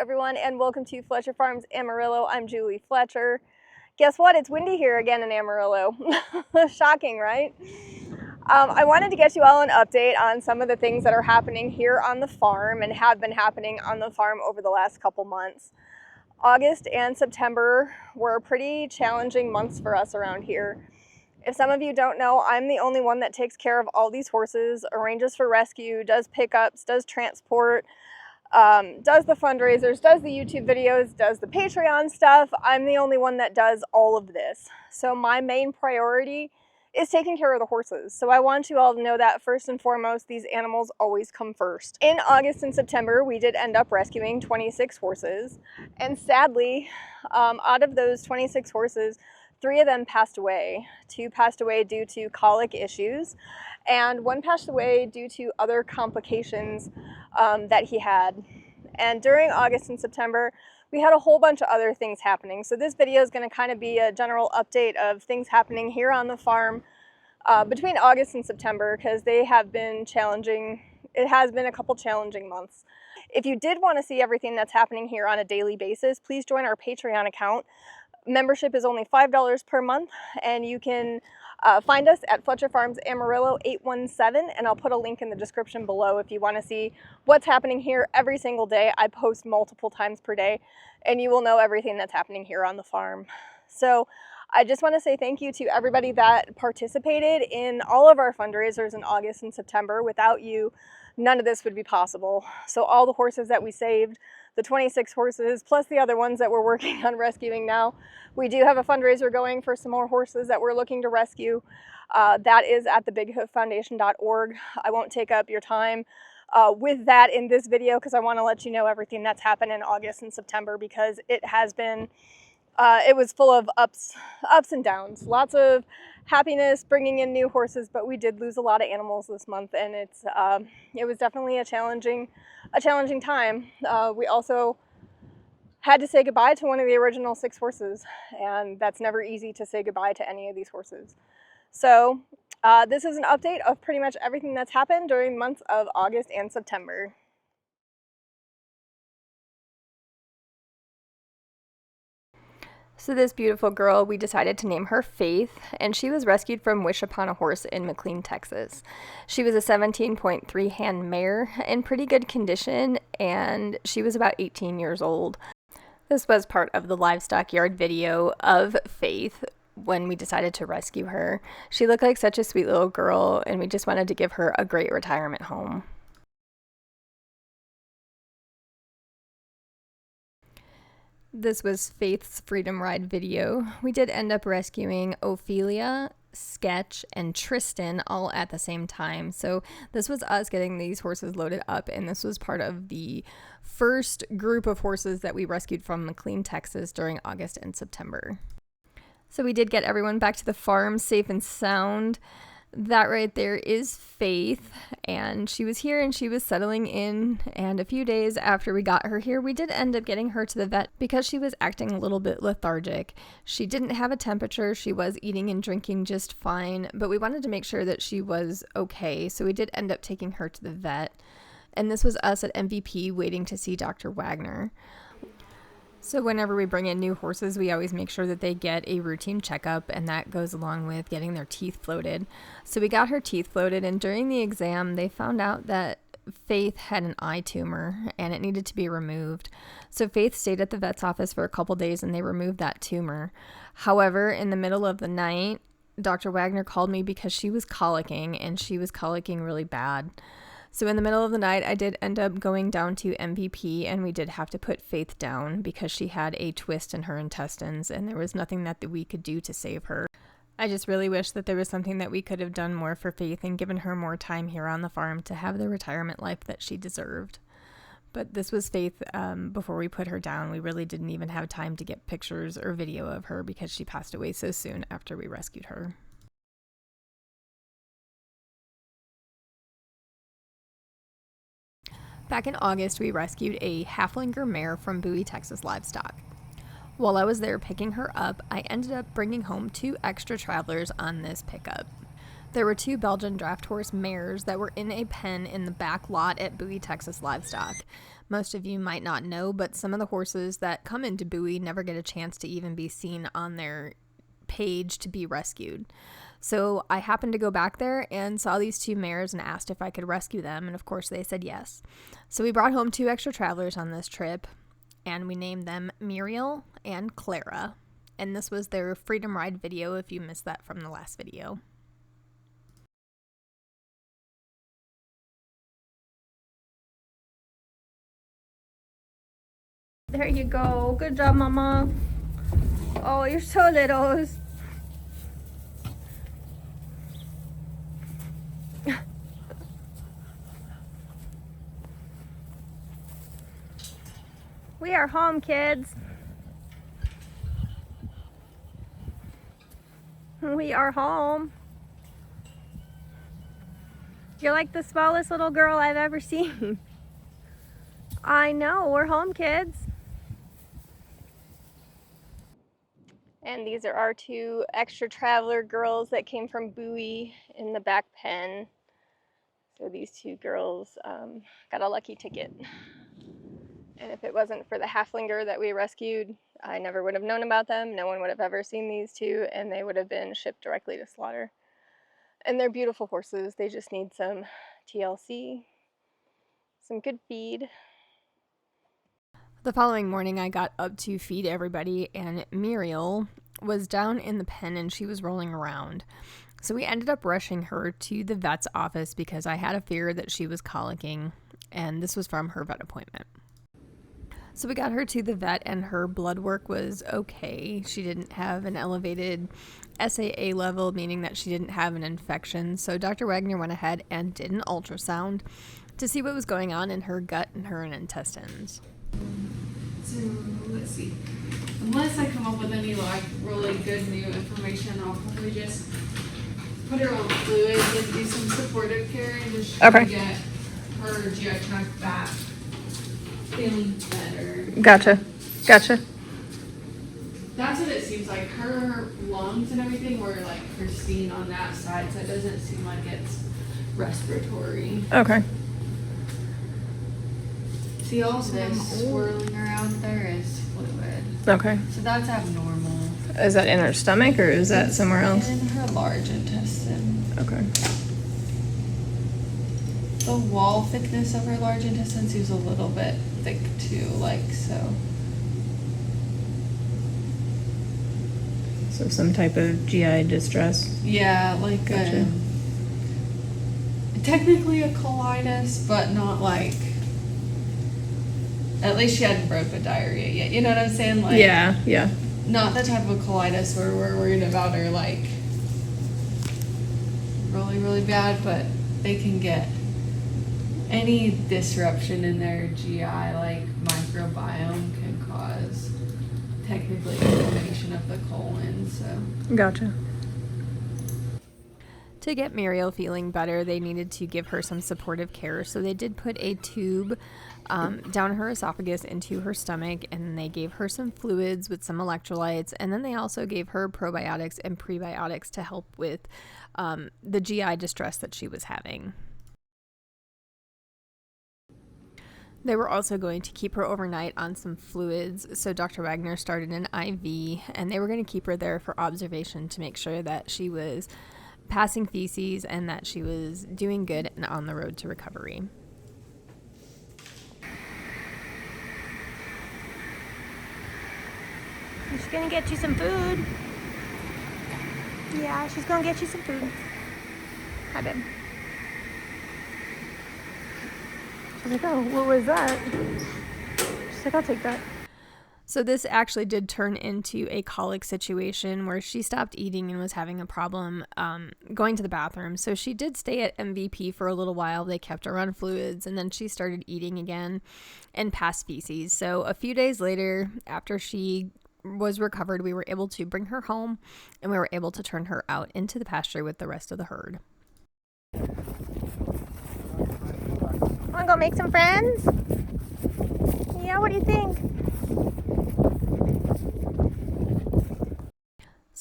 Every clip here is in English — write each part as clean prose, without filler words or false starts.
everyone, and welcome to Fletcher Farms Amarillo. I'm Julie Fletcher. Guess what? It's windy here again in Amarillo. Shocking, right? I wanted to get you all an update on some of the things that are happening here on the farm and have been happening on the farm over the last couple months. August and September were pretty challenging months for us around here. If some of you don't know, I'm the only one that takes care of all these horses, arranges for rescue, does pickups, does transport, does the fundraisers, does the YouTube videos, does the Patreon stuff. I'm the only one that does all of this. So my main priority is taking care of the horses. So I want you all to know that first and foremost, these animals always come first. In August and September, we did end up rescuing 26 horses. And sadly, out of those 26 horses, 3 of them passed away. 2 passed away due to colic issues, and 1 passed away due to other complications that he had. And during August and September, we had a whole bunch of other things happening. So this video is going to kind of be a general update of things happening here on the farm between August and September, because they have been challenging. It has been a couple challenging months. If you did want to see everything that's happening here on a daily basis, please join our Patreon account. Membership is only $5 per month, and you can find us at Fletcher Farms Amarillo 817, and I'll put a link in the description below if you want to see what's happening here every single day. I post multiple times per day, and you will know everything that's happening here on the farm. So I just want to say thank you to everybody that participated in all of our fundraisers in August and September. Without you, none of this would be possible. So all the horses that we saved, the 26 horses, plus the other ones that we're working on rescuing now. We do have a fundraiser going for some more horses that we're looking to rescue. That is at thebighooffoundation.org. I won't take up your time with that in this video, because I want to let you know everything that's happened in August and September, because it has been, it was full of ups and downs. Lots of happiness, bringing in new horses, but we did lose a lot of animals this month, and it was definitely a challenging time. We also had to say goodbye to one of the original 6 horses, and that's never easy to say goodbye to any of these horses. So this is an update of pretty much everything that's happened during the months of August and September. So this beautiful girl, we decided to name her Faith, and she was rescued from Wish Upon a Horse in McLean, Texas. She was a 17.3 hand mare in pretty good condition, and she was about 18 years old. This was part of the livestock yard video of Faith when we decided to rescue her. She looked like such a sweet little girl, and we just wanted to give her a great retirement home. This was Faith's Freedom Ride video. We did end up rescuing Ophelia, Sketch, and Tristan all at the same time. So this was us getting these horses loaded up, and this was part of the first group of horses that we rescued from McLean, Texas during August and September. So we did get everyone back to the farm safe and sound. That right there is Faith, and she was here and she was settling in, and a few days after we got her here, we did end up getting her to the vet because she was acting a little bit lethargic. She didn't have a temperature, she was eating and drinking just fine, but we wanted to make sure that she was okay, so we did end up taking her to the vet, and this was us at MVP waiting to see Dr. Wagner. So whenever we bring in new horses, we always make sure that they get a routine checkup, and that goes along with getting their teeth floated. So we got her teeth floated, and during the exam, they found out that Faith had an eye tumor, and it needed to be removed. So Faith stayed at the vet's office for a couple days, and they removed that tumor. However, in the middle of the night, Dr. Wagner called me because she was colicking, and she was colicking really bad. So in the middle of the night, I did end up going down to MVP, and we did have to put Faith down because she had a twist in her intestines, and there was nothing that we could do to save her. I just really wish that there was something that we could have done more for Faith and given her more time here on the farm to have the retirement life that she deserved. But this was Faith before we put her down. We really didn't even have time to get pictures or video of her because she passed away so soon after we rescued her. Back in August, we rescued a Halflinger mare from Bowie, Texas Livestock. While I was there picking her up, I ended up bringing home 2 extra travelers on this pickup. There were 2 Belgian draft horse mares that were in a pen in the back lot at Bowie, Texas Livestock. Most of you might not know, but some of the horses that come into Bowie never get a chance to even be seen on their page to be rescued. So I happened to go back there and saw these 2 mares and asked if I could rescue them, and of course they said yes. So we brought home 2 extra travelers on this trip, and we named them Muriel and Clara. And this was their Freedom Ride video if you missed that from the last video. There you go. Good job, Mama. Oh, you're so little. We are home, kids. We are home. You're like the smallest little girl I've ever seen. I know, we're home, kids. And these are our 2 extra traveler girls that came from Bowie in the back pen. So these 2 girls got a lucky ticket. And if it wasn't for the halflinger that we rescued, I never would have known about them. No one would have ever seen these 2, and they would have been shipped directly to slaughter. And they're beautiful horses. They just need some TLC, some good feed. The following morning, I got up to feed everybody, and Muriel was down in the pen and she was rolling around. So we ended up rushing her to the vet's office because I had a fear that she was colicking, and this was from her vet appointment. So we got her to the vet and her blood work was okay. She didn't have an elevated SAA level, meaning that she didn't have an infection. So Dr. Wagner went ahead and did an ultrasound to see what was going on in her gut and her intestines. So let's see. Unless I come up with any like really good new information, I'll probably just put her on fluids and do some supportive care and just try to get her GI tract back feeling better. Gotcha. That's what it seems like. Her lungs and everything were like pristine on that side, so it doesn't seem like it's respiratory. Okay. See, all this swirling around there is fluid. Okay. So that's abnormal. Is that in her stomach or is that somewhere else? In her large intestine. Okay. The wall thickness of her large intestine seems a little bit thick too, like so. So some type of GI distress. Yeah, like Gotcha. technically a colitis, but not like. At least she hadn't broke with diarrhea yet. You know what I'm saying? Like, Yeah. not the type of colitis where we're worried about her like really, really bad, but they can get any disruption in their GI, like microbiome, can cause technically inflammation of the colon. So Gotcha. To get Muriel feeling better, they needed to give her some supportive care. So they did put a tube down her esophagus into her stomach, and they gave her some fluids with some electrolytes, and then they also gave her probiotics and prebiotics to help with the GI distress that she was having. They were also going to keep her overnight on some fluids, so Dr. Wagner started an IV, and they were going to keep her there for observation to make sure that she was passing feces and that she was doing good and on the road to recovery. She's gonna get you some food. Yeah, she's gonna get you some food. Hi, babe. She's like, oh, what was that? She's like, I'll take that. So this actually did turn into a colic situation where she stopped eating and was having a problem going to the bathroom. So she did stay at MVP for a little while. They kept her on fluids, and then she started eating again and passed feces. So a few days later, after she was recovered, we were able to bring her home, and we were able to turn her out into the pasture with the rest of the herd. Wanna go make some friends? Yeah, what do you think?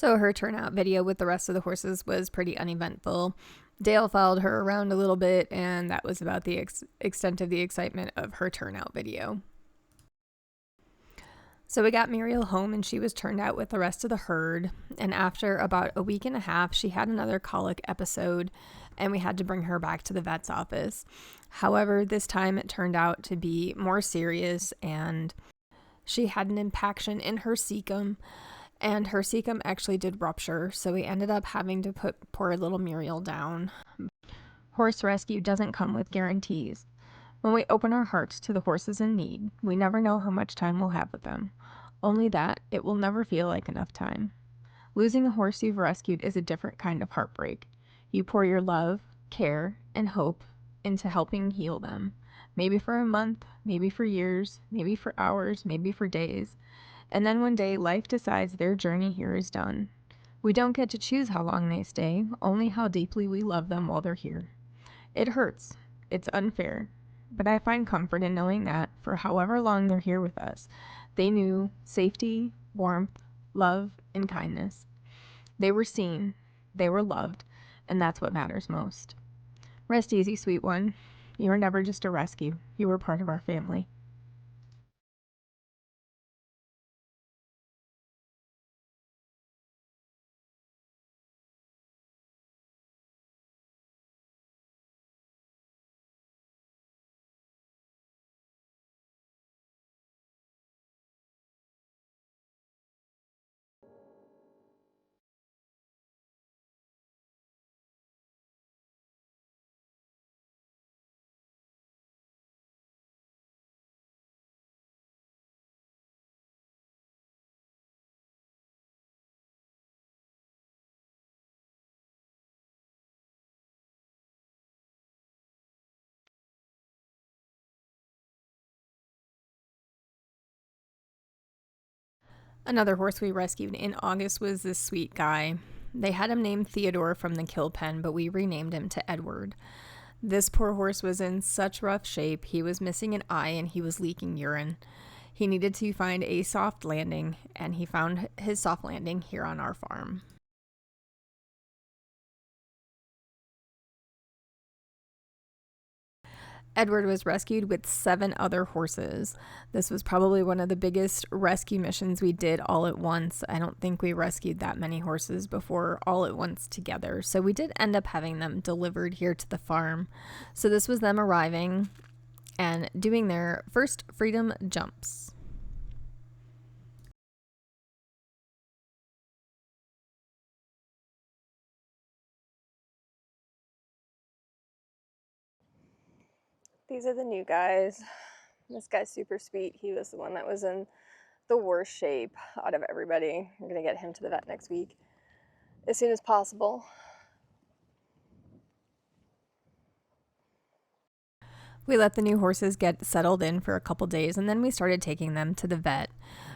So her turnout video with the rest of the horses was pretty uneventful. Dale followed her around a little bit, and that was about the extent of the excitement of her turnout video. So we got Muriel home, and she was turned out with the rest of the herd, and after about a week and a half, she had another colic episode, and we had to bring her back to the vet's office. However, this time it turned out to be more serious, and she had an impaction in her cecum, and her cecum actually did rupture, so we ended up having to put poor little Muriel down. Horse rescue doesn't come with guarantees. When we open our hearts to the horses in need, we never know how much time we'll have with them. Only that it will never feel like enough time. Losing a horse you've rescued is a different kind of heartbreak. You pour your love, care, and hope into helping heal them. Maybe for a month, maybe for years, maybe for hours, maybe for days. And then one day, life decides their journey here is done. We don't get to choose how long they stay, only how deeply we love them while they're here. It hurts. It's unfair. But I find comfort in knowing that, for however long they're here with us, they knew safety, warmth, love, and kindness. They were seen, they were loved, and that's what matters most. Rest easy, sweet one. You were never just a rescue. You were part of our family. Another horse we rescued in August was this sweet guy. They had him named Theodore from the kill pen, but we renamed him to Edward. This poor horse was in such rough shape. He was missing an eye and he was leaking urine. He needed to find a soft landing, and he found his soft landing here on our farm. Edward was rescued with 7 other horses. This was probably one of the biggest rescue missions we did all at once. I don't think we rescued that many horses before all at once together. So we did end up having them delivered here to the farm. So this was them arriving and doing their first freedom jumps. These are the new guys. This guy's super sweet. He was the one that was in the worst shape out of everybody. We're gonna get him to the vet next week as soon as possible. We let the new horses get settled in for a couple days, and then we started taking them to the vet.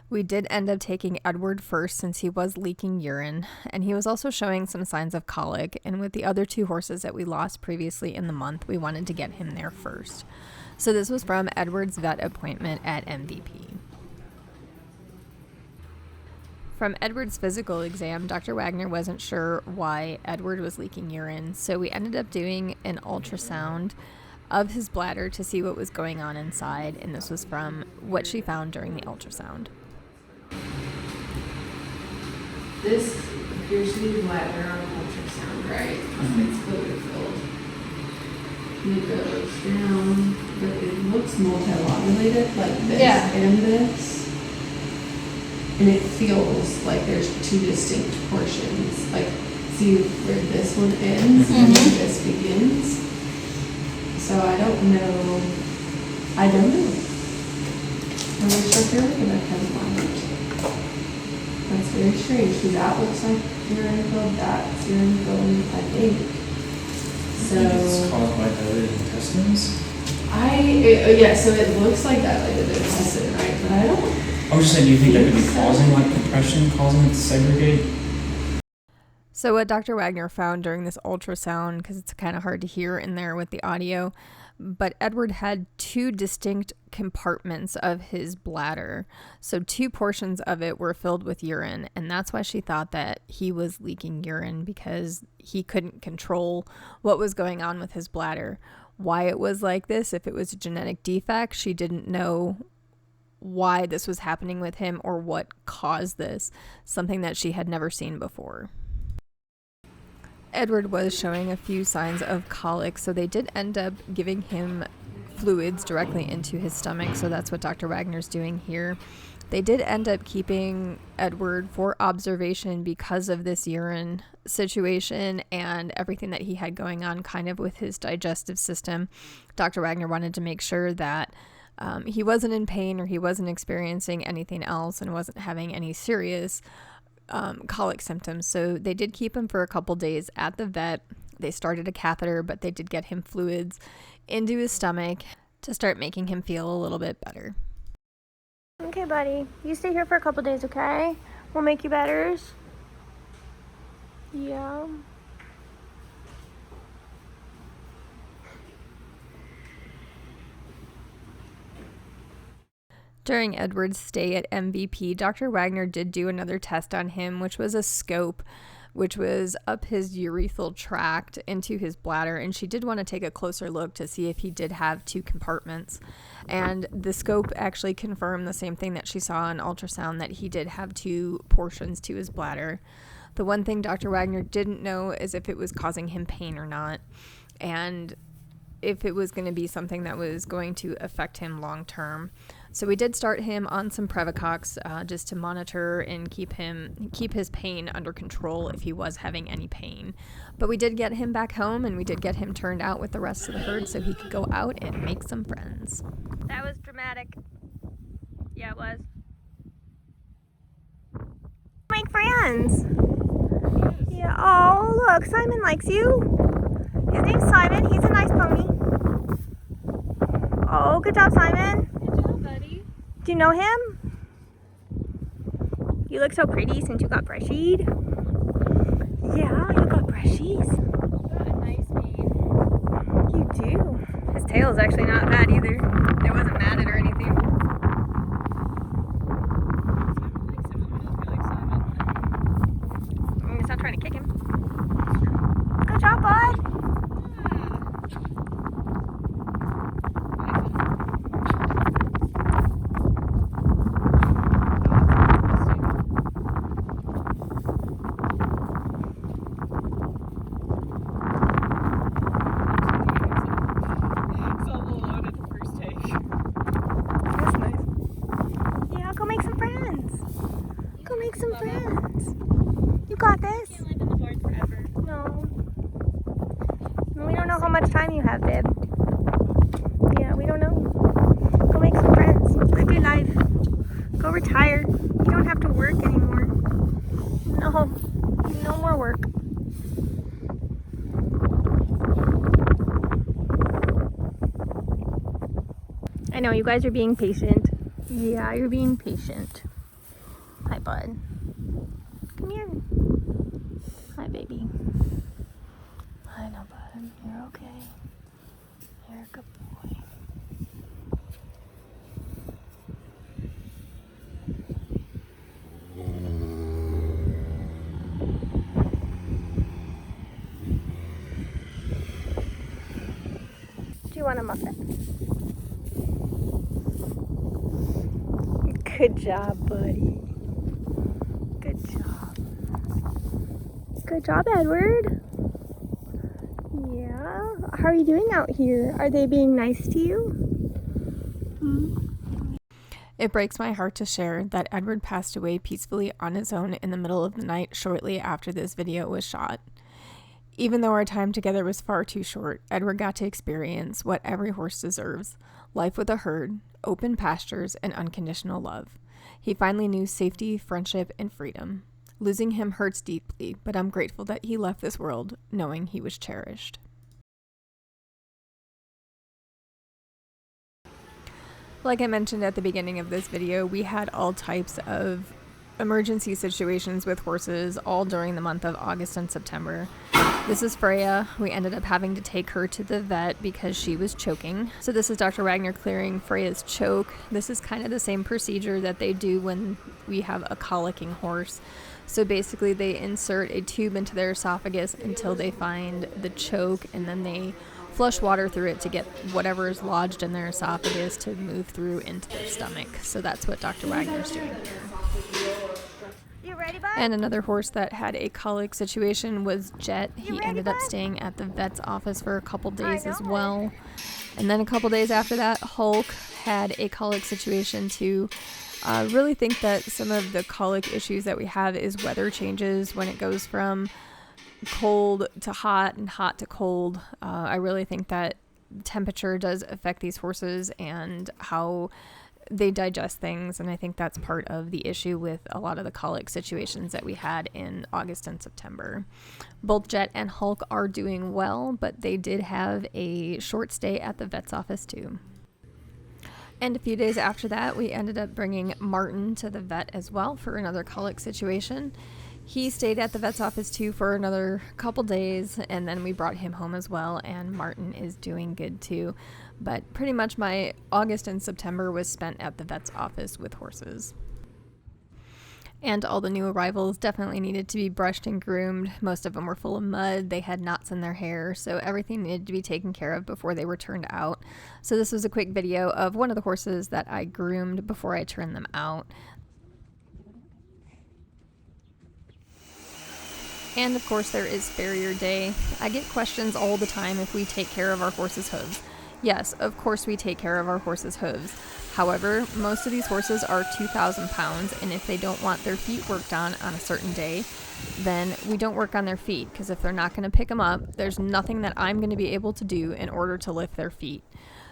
We did end up taking Edward first since he was leaking urine, and he was also showing some signs of colic, and with the other 2 horses that we lost previously in the month, we wanted to get him there first. So this was from Edward's vet appointment at MVP. From Edward's physical exam, Dr. Wagner wasn't sure why Edward was leaking urine, so we ended up doing an ultrasound of his bladder to see what was going on inside, and this was from what she found during the ultrasound. This appears to be the bladder on ultrasound, right? It's fluid filled. And it goes down, but it looks multilobulated, like this and this. And it feels like there's 2 distinct portions. Like, see where this one ends and this begins? So I don't know. I wish I could look at that. That's very strange. So that looks like urine filled. That's urine filled, I think. So It's caused by dilated intestines. So it looks like dilated intestine, right? But I don't. I was just saying, do you think that could be causing like compression, causing it to segregate? So what Dr. Wagner found during this ultrasound, because it's kind of hard to hear in there with the audio, but Edward had 2 distinct compartments of his bladder. So 2 portions of it were filled with urine, and that's why she thought that he was leaking urine, because he couldn't control what was going on with his bladder. Why it was like this, if it was a genetic defect, she didn't know why this was happening with him or what caused this, something that she had never seen before. Edward was showing a few signs of colic, so they did end up giving him fluids directly into his stomach, so that's what Dr. Wagner's doing here. They did end up keeping Edward for observation because of this urine situation and everything that he had going on kind of with his digestive system. Dr. Wagner wanted to make sure that he wasn't in pain or he wasn't experiencing anything else and wasn't having any serious colic symptoms. So they did keep him for a couple days at the vet. They started a catheter, but they did get him fluids into his stomach to start making him feel a little bit better. Okay, buddy. You stay here for a couple days, okay? We'll make you better. Yeah. During Edward's stay at MVP, Dr. Wagner did do another test on him, which was a scope, which was up his urethral tract into his bladder, and she did want to take a closer look to see if he did have 2 compartments. And the scope actually confirmed the same thing that she saw on ultrasound, that he did have 2 portions to his bladder. The one thing Dr. Wagner didn't know is if it was causing him pain or not, and if it was going to be something that was going to affect him long term. So we did start him on some Previcox just to monitor and keep his pain under control if he was having any pain. But we did get him back home, and we did get him turned out with the rest of the herd so he could go out and make some friends. That was dramatic. Yeah, it was. Make friends. Yeah. Oh, look, Simon likes you. His name's Simon. He's a nice pony. Oh, good job, Simon. Good job, buddy. Do you know him? You look so pretty since you got brushied. Yeah, you got brushies. Got a nice mane. You do. His tail's actually not bad either. It wasn't matted or anything. I'm gonna stop trying to kick him. Good job, bud. That's nice. Yeah, go make some friends. Go make some friends. You got this. Can't live in the barn forever. No. We don't know how much time you have, babe. Yeah, we don't know. Go make some friends. Live your life. Go retire. You don't have to work anymore. No. No more work. I know, you guys are being patient. Yeah, you're being patient. Hi, bud. Come here. Hi, baby. I know, bud. You're okay. You're a good boy. Do you want a muffin? Good job, buddy. Good job. Good job, Edward. Yeah. How are you doing out here? Are they being nice to you? It breaks my heart to share that Edward passed away peacefully on his own in the middle of the night shortly after this video was shot. Even though our time together was far too short, Edward got to experience what every horse deserves: life with a herd, open pastures, and unconditional love. He finally knew safety, friendship, and freedom. Losing him hurts deeply, but I'm grateful that he left this world knowing he was cherished. Like I mentioned at the beginning of this video, we had all types of emergency situations with horses all during the month of August and September. This is Freya. We ended up having to take her to the vet because she was choking. So this is Dr. Wagner clearing Freya's choke. This is kind of the same procedure that they do when we have a colicking horse. So basically they insert a tube into their esophagus until they find the choke, and then they flush water through it to get whatever is lodged in their esophagus to move through into their stomach. So that's what Dr. Wagner's doing. You ready, bud? And another horse that had a colic situation was Jet. He ended up staying at the vet's office for a couple days as well. And then a couple days after that, Hulk had a colic situation too. I really think that some of the colic issues that we have is weather changes when it goes from cold to hot and hot to cold. I really think that temperature does affect these horses and how they digest things, and I think that's part of the issue with a lot of the colic situations that we had in August and September. Both Jet and Hulk are doing well, but they did have a short stay at the vet's office too. And a few days after that, we ended up bringing Martin to the vet as well for another colic situation. He stayed at the vet's office too for another couple days, and then we brought him home as well, and Martin is doing good too. But pretty much my August and September was spent at the vet's office with horses. And all the new arrivals definitely needed to be brushed and groomed. Most of them were full of mud. They had knots in their hair, so everything needed to be taken care of before they were turned out. So this was a quick video of one of the horses that I groomed before I turned them out. And of course there is Farrier Day. I get questions all the time if we take care of our horses' hooves. Yes, of course we take care of our horses' hooves. However, most of these horses are 2,000 pounds, and if they don't want their feet worked on a certain day, then we don't work on their feet, because if they're not going to pick them up, there's nothing that I'm going to be able to do in order to lift their feet.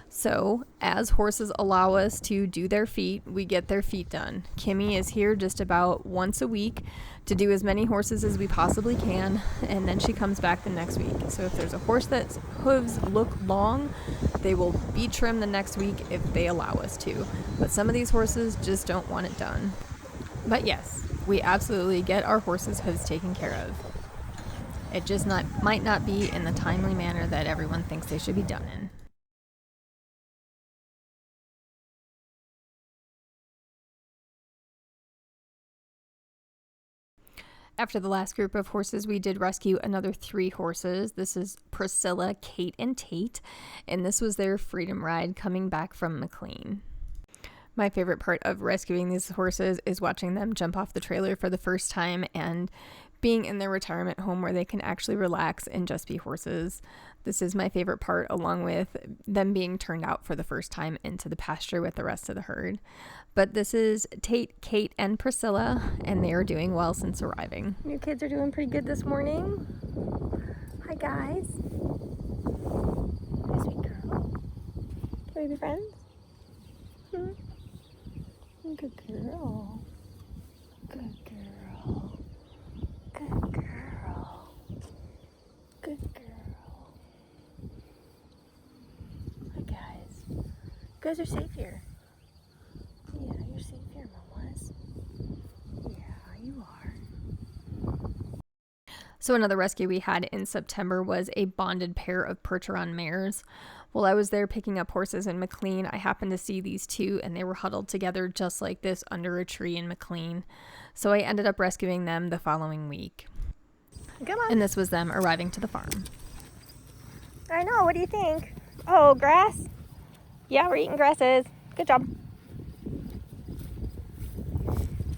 So, as horses allow us to do their feet, we get their feet done. Kimmy is here just about once a week to do as many horses as we possibly can, and then she comes back the next week. So if there's a horse that's hooves look long, they will be trimmed the next week if they allow us to. But some of these horses just don't want it done. But yes, we absolutely get our horses' hooves taken care of. It just might not be in the timely manner that everyone thinks they should be done in. After the last group of horses, we did rescue another 3 horses. This is Priscilla, Kate, and Tate, and this was their freedom ride coming back from McLean. My favorite part of rescuing these horses is watching them jump off the trailer for the first time and being in their retirement home where they can actually relax and just be horses. This is my favorite part, along with them being turned out for the first time into the pasture with the rest of the herd. But this is Tate, Kate, and Priscilla, and they are doing well since arriving. Your kids are doing pretty good this morning. Hi, guys. Hi, sweet girl. Can we be friends? Good girl. Good girl. Good girl. Good girl. Hi, guys. You guys are safe here. Yeah, you're safe here, Mamas. Yeah, you are. So another rescue we had in September was a bonded pair of Percheron mares. While I was there picking up horses in McLean, I happened to see these 2, and they were huddled together just like this under a tree in McLean. So I ended up rescuing them the following week. Come on. And this was them arriving to the farm. I know, what do you think? Oh, grass? Yeah, we're eating grasses. Good job.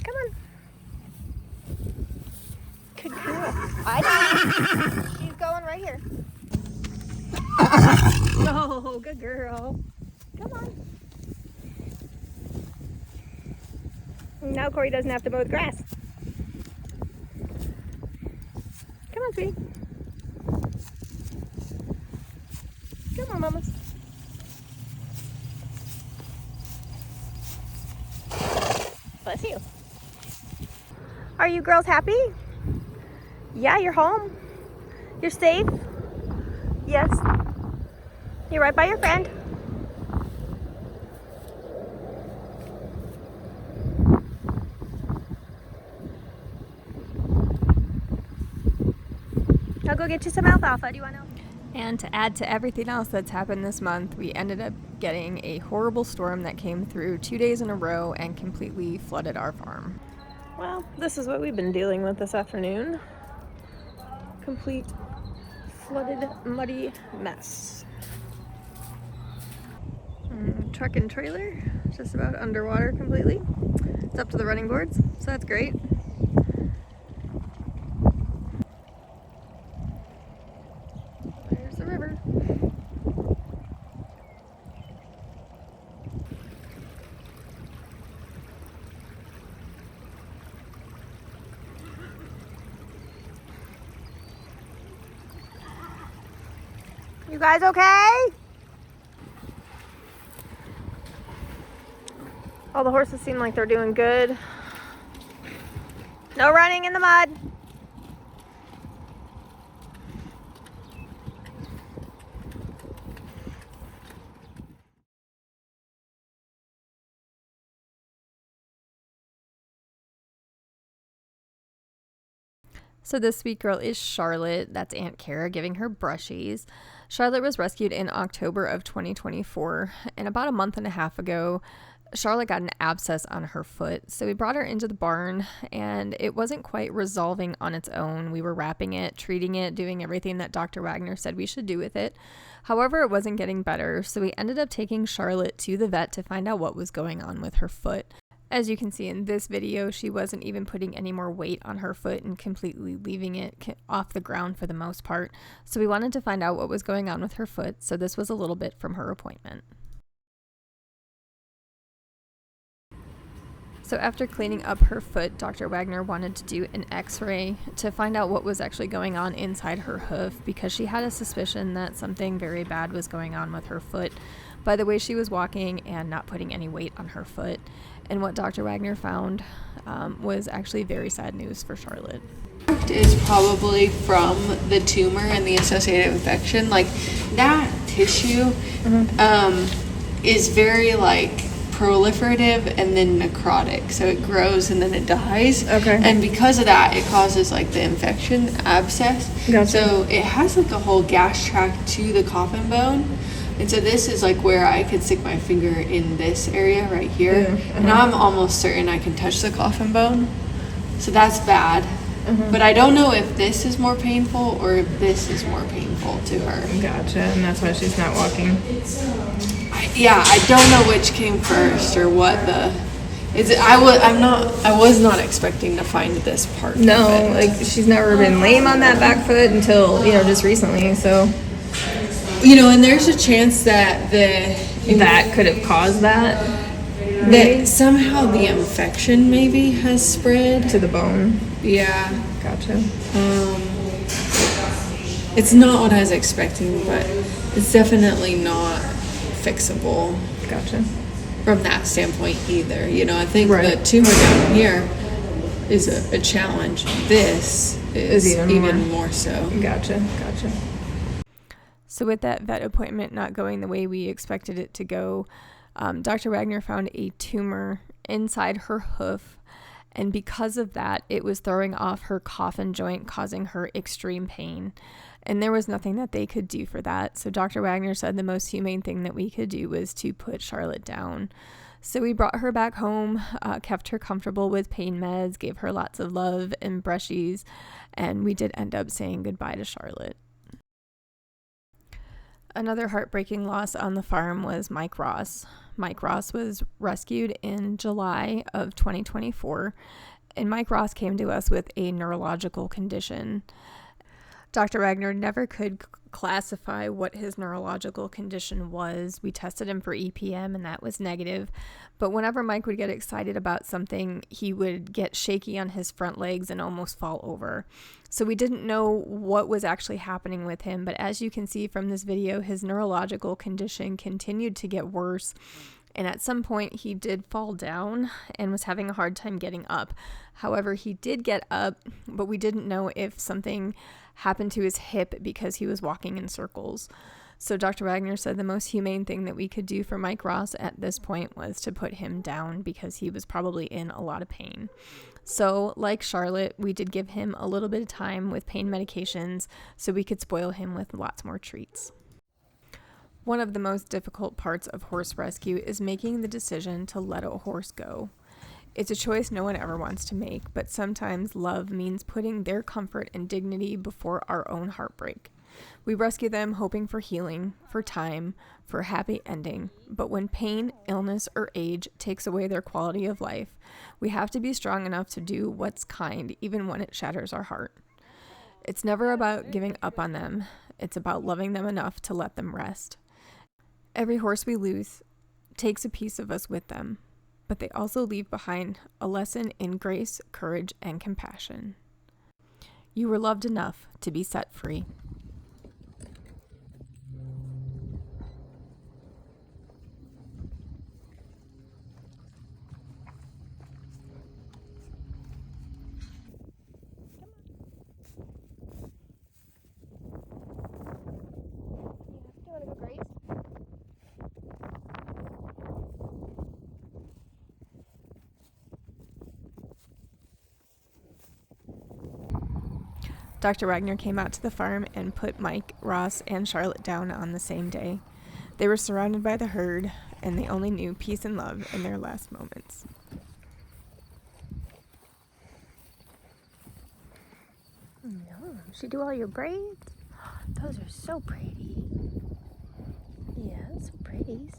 Come on. Good girl. She's going right here. Oh, good girl. Come on. Now Corey doesn't have to mow the grass. Come on, sweetie. Come on, mamas. Bless you. Are you girls happy? Yeah, you're home. You're safe? Yes. You're right by your friend. go get you some alfalfa. Do you want to? And to add to everything else that's happened this month, we ended up getting a horrible storm that came through 2 days in a row and completely flooded our farm. Well, this is what we've been dealing with this afternoon. Complete flooded, muddy mess. Truck and trailer, just about underwater completely. It's up to the running boards, so that's great. There's the river. You guys okay? All the horses seem like they're doing good. No running in the mud. So this sweet girl is Charlotte. That's Aunt Kara giving her brushies. Charlotte was rescued in October of 2024, and about a month and a half ago, Charlotte got an abscess on her foot. So we brought her into the barn, and it wasn't quite resolving on its own. We were wrapping it, treating it, doing everything that Dr. Wagner said we should do with it. However, it wasn't getting better, so we ended up taking Charlotte to the vet to find out what was going on with her foot. As you can see in this video, she wasn't even putting any more weight on her foot and completely leaving it off the ground for the most part. So we wanted to find out what was going on with her foot, so this was a little bit from her appointment. So after cleaning up her foot, Dr. Wagner wanted to do an x-ray to find out what was actually going on inside her hoof, because she had a suspicion that something very bad was going on with her foot by the way she was walking and not putting any weight on her foot. And what Dr. Wagner found was actually very sad news for Charlotte. Is probably from the tumor and the associated infection. Like that tissue is very like proliferative and then necrotic. So it grows and then it dies. Okay. And because of that, it causes like the infection, abscess. Gotcha. So it has like a whole gas tract to the coffin bone. And so this is like where I could stick my finger in this area right here. And I'm almost certain I can touch the coffin bone. So that's bad. But I don't know if this is more painful or if this is more painful to her. Gotcha, and that's why she's not walking. I don't know which came first or what the is it. I was not expecting to find this part. No, like she's never been lame on that back foot until, just recently, so and there's a chance that that could have caused that. That somehow the infection maybe has spread To the bone. Yeah. Gotcha. It's not what I was expecting, but it's definitely not fixable. Gotcha. From that standpoint either. I think Right. the tumor down here is a challenge. This is even more so. Gotcha. So with that vet appointment not going the way we expected it to go, Dr. Wagner found a tumor inside her hoof, and because of that, it was throwing off her coffin joint, causing her extreme pain. And there was nothing that they could do for that. So Dr. Wagner said the most humane thing that we could do was to put Charlotte down. So we brought her back home, kept her comfortable with pain meds, gave her lots of love and brushies, and we did end up saying goodbye to Charlotte. Another heartbreaking loss on the farm was Mike Ross. Mike Ross was rescued in July of 2024, and Mike Ross came to us with a neurological condition. Dr. Wagner never could classify what his neurological condition was. We tested him for EPM and that was negative. But whenever Mike would get excited about something, he would get shaky on his front legs and almost fall over. So we didn't know what was actually happening with him. But as you can see from this video, his neurological condition continued to get worse. And at some point he did fall down and was having a hard time getting up. However, he did get up, but we didn't know if something happened to his hip because he was walking in circles. So Dr. Wagner said the most humane thing that we could do for Mike Ross at this point was to put him down because he was probably in a lot of pain. So, like Charlotte, we did give him a little bit of time with pain medications so we could spoil him with lots more treats. One of the most difficult parts of horse rescue is making the decision to let a horse go. It's a choice no one ever wants to make, but sometimes love means putting their comfort and dignity before our own heartbreak. We rescue them hoping for healing, for time, for a happy ending, but when pain, illness, or age takes away their quality of life, we have to be strong enough to do what's kind, even when it shatters our heart. It's never about giving up on them. It's about loving them enough to let them rest. Every horse we lose takes a piece of us with them, but they also leave behind a lesson in grace, courage, and compassion. You were loved enough to be set free. Dr. Wagner came out to the farm and put Mike, Ross, and Charlotte down on the same day. They were surrounded by the herd, and they only knew peace and love in their last moments. No, she do all your braids? Those are so pretty. Yeah, so pretty.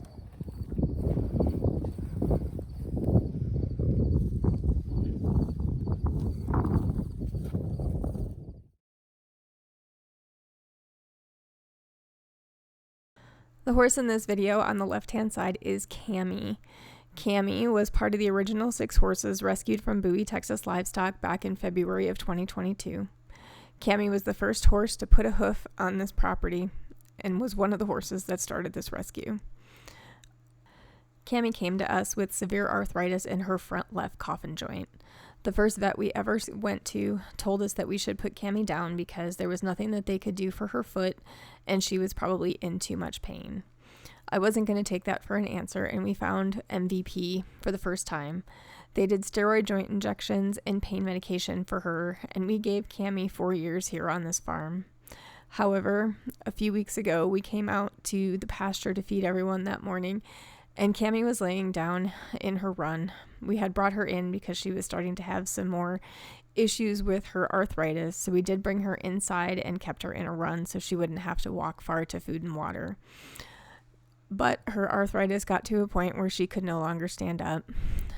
The horse in this video on the left-hand side is Cami. Cami was part of the original 6 horses rescued from Bowie, Texas livestock back in February of 2022. Cami was the first horse to put a hoof on this property and was one of the horses that started this rescue. Cami came to us with severe arthritis in her front left coffin joint. The first vet we ever went to told us that we should put Cami down because there was nothing that they could do for her foot and she was probably in too much pain. I wasn't going to take that for an answer, and we found MVP for the first time. They did steroid joint injections and pain medication for her, and we gave Cami 4 years here on this farm. However, a few weeks ago, we came out to the pasture to feed everyone that morning, and Cami was laying down in her run. We had brought her in because she was starting to have some more issues with her arthritis, so we did bring her inside and kept her in a run so she wouldn't have to walk far to food and water. But her arthritis got to a point where she could no longer stand up,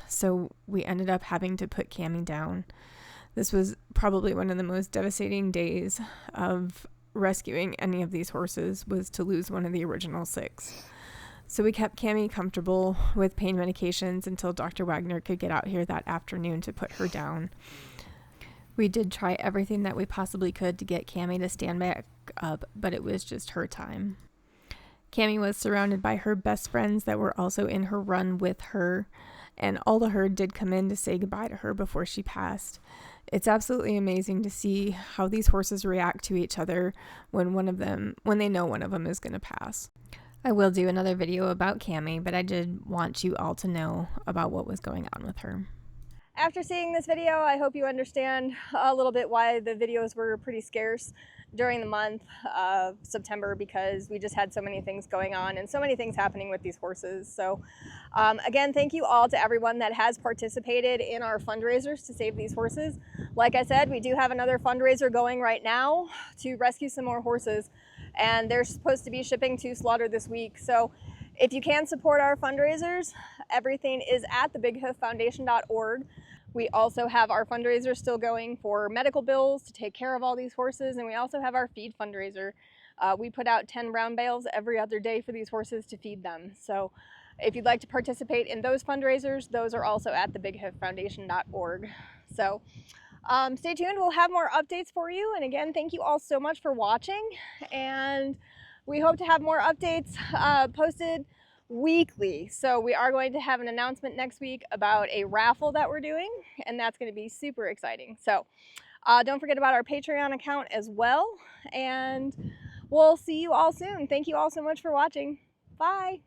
so we ended up having to put Cami down. This was probably one of the most devastating days of rescuing any of these horses, was to lose one of the original 6. So we kept Cami comfortable with pain medications until Dr. Wagner could get out here that afternoon to put her down. We did try everything that we possibly could to get Cami to stand back up, but it was just her time. Cami was surrounded by her best friends that were also in her run with her, and all the herd did come in to say goodbye to her before she passed. It's absolutely amazing to see how these horses react to each other when they know one of them is going to pass. I will do another video about Cami, but I did want you all to know about what was going on with her. After seeing this video, I hope you understand a little bit why the videos were pretty scarce during the month of September, because we just had so many things going on and so many things happening with these horses. So again, thank you all to everyone that has participated in our fundraisers to save these horses. Like I said, we do have another fundraiser going right now to rescue some more horses, and they're supposed to be shipping to slaughter this week. So if you can support our fundraisers, everything is at thebighoof.org. We also have our fundraiser still going for medical bills to take care of all these horses, and we also have our feed fundraiser. We put out 10 round bales every other day for these horses to feed them. So if you'd like to participate in those fundraisers, those are also at thebighoof.org. So stay tuned, we'll have more updates for you. And again, thank you all so much for watching, and we hope to have more updates posted weekly. So we are going to have an announcement next week about a raffle that we're doing, and that's going to be super exciting. So don't forget about our Patreon account as well, and we'll see you all soon. Thank you all so much for watching. Bye.